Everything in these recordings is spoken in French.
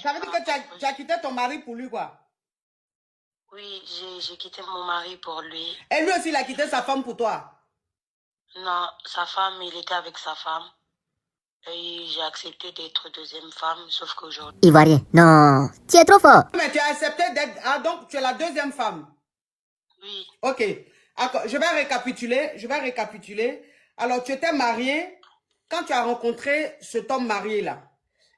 Ça veut dire que tu as quitté ton mari pour lui, quoi? Oui, j'ai quitté mon mari pour lui. Et lui aussi, il a quitté sa femme pour toi? Non, sa femme, il était avec sa femme. Et j'ai accepté d'être deuxième femme, sauf qu'aujourd'hui... Ivoirien, non, tu es trop fort. Mais tu as accepté d'être... Ah, donc tu es la deuxième femme? Oui. Ok. Je vais récapituler. Alors, tu étais mariée quand tu as rencontré cet homme marié-là.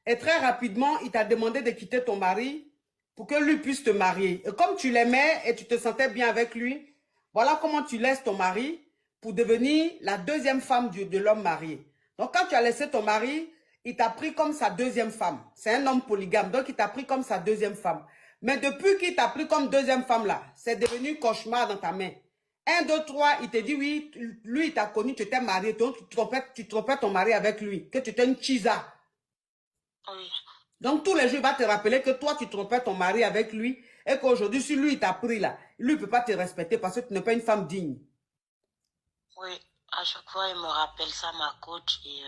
Et très rapidement, il t'a demandé de quitter ton mari pour que lui puisse te marier. Et comme tu l'aimais et tu te sentais bien avec lui, voilà comment tu laisses ton mari pour devenir la deuxième femme de l'homme marié. Donc, quand tu as laissé ton mari, il t'a pris comme sa deuxième femme. C'est un homme polygame, donc il t'a pris comme sa deuxième femme. Mais depuis qu'il t'a pris comme deuxième femme là, c'est devenu cauchemar dans ta main. 1, 2, 3, il te dit oui, lui il t'a connu, tu étais marié, donc tu trompais ton mari avec lui, que tu étais une chisa. Oui. Donc tous les jours, il va te rappeler que toi, tu trompais ton mari avec lui et qu'aujourd'hui, si lui, il t'a pris là, lui, il ne peut pas te respecter parce que tu n'es pas une femme digne. Oui, à chaque fois, il me rappelle ça, ma coach, et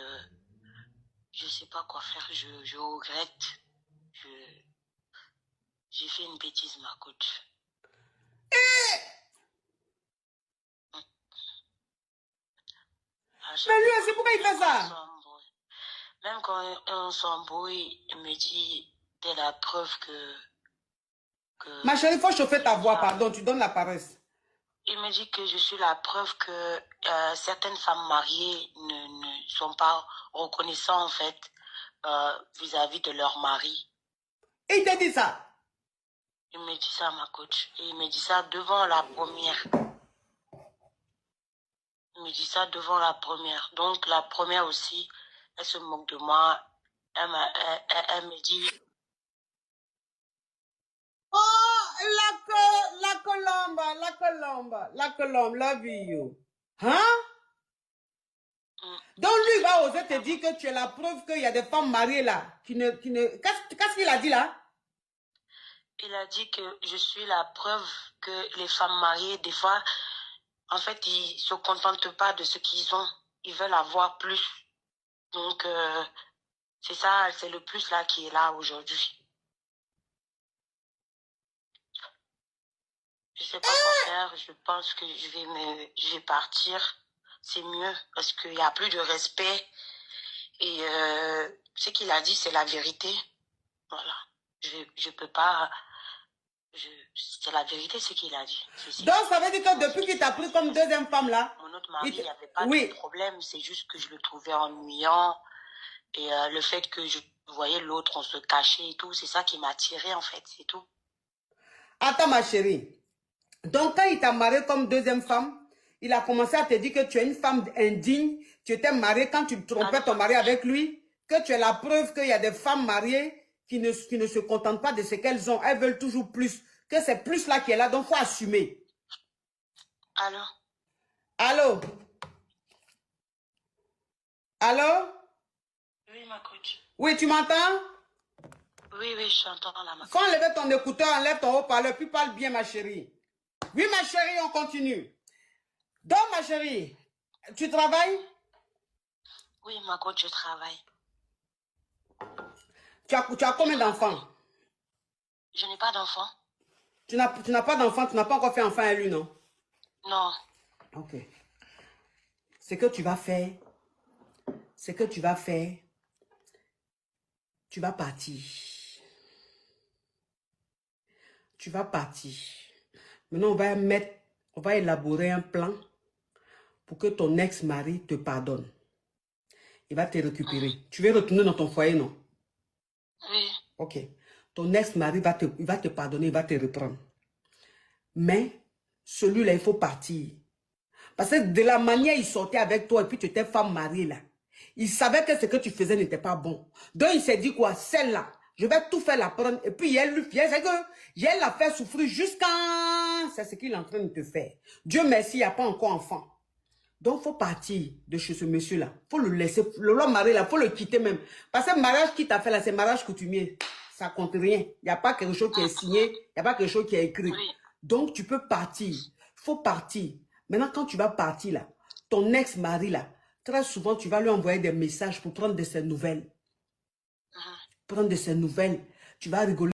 je ne sais pas quoi faire. Je regrette. J'ai fait une bêtise, ma coach. Mais lui aussi, pourquoi il fait ça? Même quand on s'embrouille, il me dit, t'es la preuve que... Ma chérie, il faut chauffer ta voix, pardon, tu donnes la paresse. Il me dit que je suis la preuve que certaines femmes mariées ne sont pas reconnaissantes, en fait, vis-à-vis de leur mari. Et il te dit ça? Il me dit ça, ma coach. Et il me dit ça devant la première. Il me dit ça devant la première. Donc, la première aussi, elle se moque de moi. Elle me dit... Oh, la colombe, love you. Hein? Donc lui, il va oser te dire que tu es la preuve qu'il y a des femmes mariées là. Qu'est-ce qu'il a dit là? Il a dit que je suis la preuve que les femmes mariées, des fois, en fait, ils ne se contentent pas de ce qu'ils ont. Ils veulent avoir plus. Donc, c'est ça, c'est le plus là qui est là aujourd'hui. Je ne sais pas quoi faire. Je pense que je vais partir. C'est mieux parce qu'il n'y a plus de respect. Et ce qu'il a dit, c'est la vérité. Voilà. Je peux pas... C'est la vérité ce qu'il a dit. Donc ça veut dire que depuis qu'il t'a pris comme deuxième femme là... Mon autre mari, il n'y avait pas de problème. C'est juste que je le trouvais ennuyant. Et le fait que je voyais l'autre, on se cachait et tout, c'est ça qui m'a attiré en fait, c'est tout. Attends ma chérie. Donc quand il t'a marié comme deuxième femme, il a commencé à te dire que tu es une femme indigne, tu étais mariée quand tu trompais ton mari avec lui, que tu es la preuve qu'il y a des femmes mariées qui ne se contentent pas de ce qu'elles ont, elles veulent toujours plus, que c'est plus là qui est là, donc il faut assumer. Allô? Allô? Allô? Oui, ma coach. Oui, tu m'entends? Oui, je t'entends là, ma coach. Faut enlever ton écouteur, enlève ton haut-parleur, puis parle bien, ma chérie. Oui, ma chérie, on continue. Donc, ma chérie, tu travailles? Oui, ma coach, je travaille. Tu as combien d'enfants? Je n'ai pas d'enfant. Tu n'as pas d'enfant, tu n'as pas encore fait enfant à lui, non? Non. Ok. Ce que tu vas faire, tu vas partir. Tu vas partir. Maintenant, on va élaborer un plan pour que ton ex-mari te pardonne. Il va te récupérer. Tu veux retourner dans ton foyer, non? Oui. Ok. Ton ex-mari il va te pardonner, il va te reprendre. Mais celui-là, il faut partir. Parce que de la manière il sortait avec toi et puis tu étais femme mariée là, il savait que ce que tu faisais n'était pas bon. Donc il s'est dit quoi? Celle-là, je vais tout faire la prendre. Et puis elle lui fait, c'est que elle l'a fait souffrir jusqu'à... C'est ce qu'il est en train de te faire. Dieu merci, il n'y a pas encore enfant. Donc il faut partir de chez ce monsieur-là. Il faut le laisser, l'homme marié là, il faut le quitter même. Parce que le mariage qu'il t'a fait là, c'est mariage coutumier. Ça compte rien. Il n'y a pas quelque chose qui est signé, il n'y a pas quelque chose qui est écrit. Donc tu peux partir. Il faut partir. Maintenant, quand tu vas partir là, ton ex-mari là, très souvent, tu vas lui envoyer des messages pour prendre de ses nouvelles. Prendre de ses nouvelles. tu vas rigoler